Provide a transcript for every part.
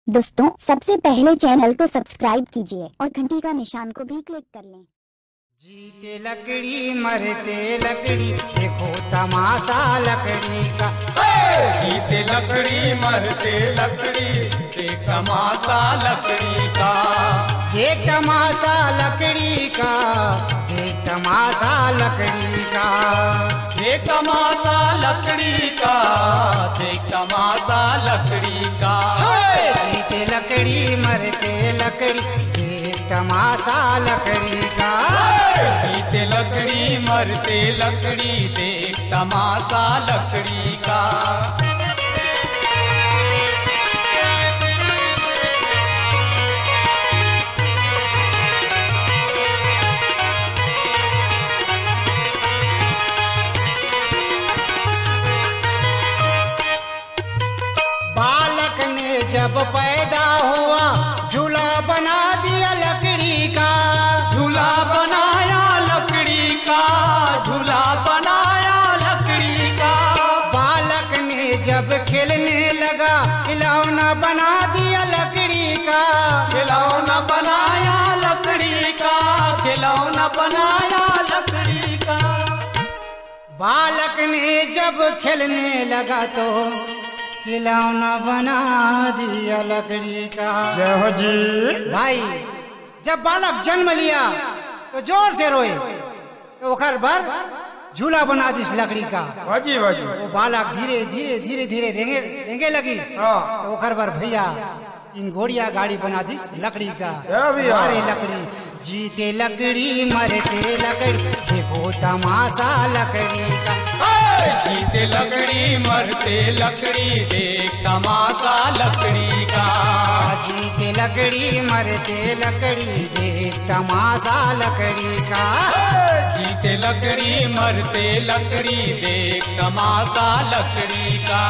दोस्तों सबसे पहले चैनल को सब्सक्राइब कीजिए और घंटी का निशान को भी क्लिक कर लें। जीते लकड़ी मरते लकड़ी देखो तमाशा लकड़ी का। जीते लकड़ी मरते लकड़ी देख तमाशा लकड़ी का। देख तमाशा लकड़ी का, देख तमाशा लकड़ी का, देख तमाशा लकड़ी का, देख तमाशा लकड़ी का। जीते लकड़ी मरते लकड़ी देख तमाशा लकड़ी का। जीते लकड़ी मरते लकड़ी देख तमाशा लकड़ी का। बालक ने जब पैदा हुआ झूला बना दिया लकड़ी का। झूला बनाया लकड़ी का, झूला बनाया लकड़ी का। बालक ने जब खेलने लगा खिलौना बना दिया लकड़ी का। खिलौना बनाया लकड़ी का, खिलौना बनाया लकड़ी का। बालक ने जब खेलने लगा तो खिलौना बना दिया लकड़ी का। जय हो जी। भाई जब बालक जन्म लिया तो जोर से रोए तो ओकर भर झूला बना दी लकड़ी का। बाजी बाजी। वो बालक धीरे धीरे धीरे धीरे रेंगे लगी तो ओकर भर भैया तीन घोड़िया गाड़ी बना दी लकड़ी का। अरे लकड़ी जीते लकड़ी मरते लकड़ी देखो तमाशा लकड़ी का। जीते लकड़ी मरते लकड़ी देख तमाशा लकड़ी का। जीते लकड़ी मरते लकड़ी देख तमाशा लकड़ी का। जीते लकड़ी मरते लकड़ी देख तमाशा लकड़ी का।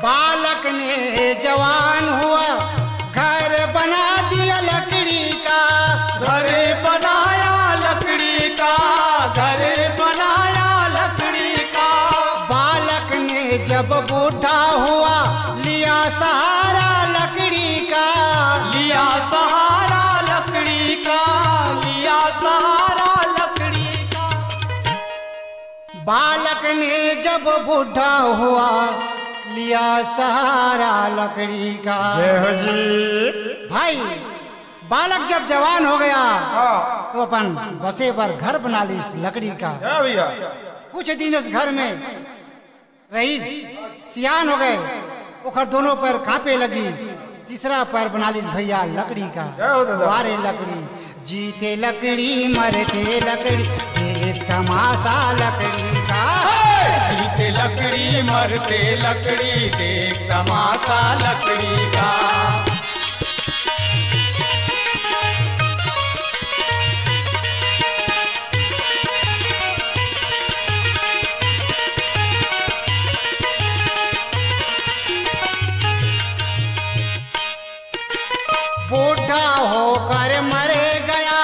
बालक ने जवान हुआ घर बना दिया लकड़ी का। घर बनाया लकड़ी का, घर बनाया लकड़ी का। बालक ने जब बूढ़ा हुआ लिया सहारा लकड़ी का। लिया सहारा लकड़ी का, लिया सहारा लकड़ी का। बालक ने जब बूढ़ा हुआ लिया सहारा लकड़ी का। जय हो जी। भाई बालक जब जवान हो गया तो अपन बसे पर घर बना ली लकड़ी का। भैया कुछ दिन उस घर में रही सियान हो गए, ओखर दोनों पैर कांपे लगी, तीसरा पैर बना ली भैया लकड़ी का। वारे लकड़ी जीते लकड़ी मरते लकड़ी देख तमाशा लकड़ी का। जीते लकड़ी मरते लकड़ी देख तमाशा लकड़ी का। बूढ़ा होकर मरे गया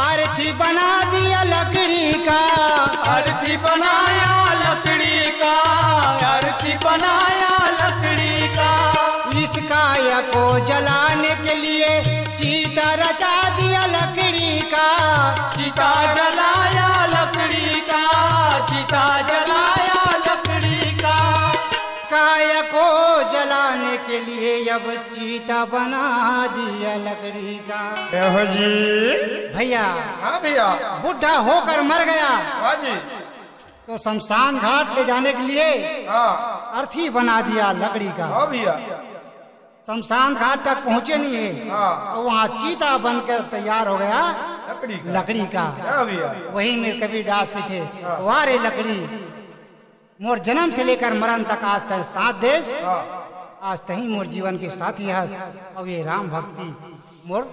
अर्थी बना दिया लकड़ी का। अर्थी बनाया लकड़ी का, अर्थी बनाया लकड़ी का। इस काया को जलाने के लिए चीता रचा दिया लकड़ी का। चिता जलाया लकड़ी का, चिता जलाया लकड़ी का। काया को जलाने के लिए अब चीता बना दिया लकड़ी का। हो जी। भैया हाँ भैया। बूढ़ा होकर मर गया हाँ जी। तो शमशान घाट ले जाने के लिए अर्थी बना दिया लकड़ी का। हाँ भैया। शमशान घाट तक पहुँचे नहीं है तो वहाँ चीता बनकर तैयार हो गया लकड़ी का। वही में कबीरदास के थे, वारे लकड़ी मोर जन्म से लेकर मरण तक आज तक साथ देश, आज तही मोर जीवन के साथी है। अब ये राम भक्ति मोर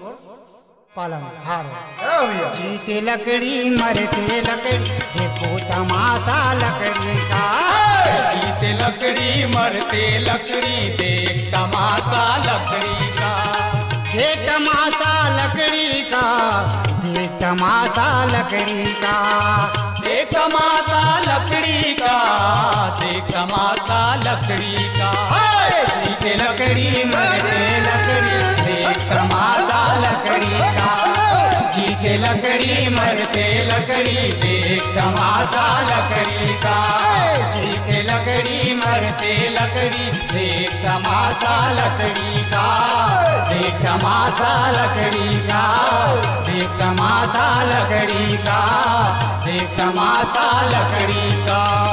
पालन हार। जीते लकड़ी मरते लकड़ी देखो तमाशा लकड़ी का। जीते लकड़ी मरते लकड़ी देख तमाशा लकड़ी का। देख तमाशा तमाशा लकड़ी का। देख तमाशा लकड़ी का, देख तमाशा लकड़ी का। जीते लकड़ी मरते लकड़ी, देख तमाशा लकड़ी का। जीते लकड़ी मरते लकड़ी, देख तमाशा लकड़ी का। जीते लकड़ी मरते लकड़ी, देख तमाशा लकड़ी का। देख तमाशा लकड़ी का, देख तमाशा लकड़ी का, देख तमाशा लकड़ी का।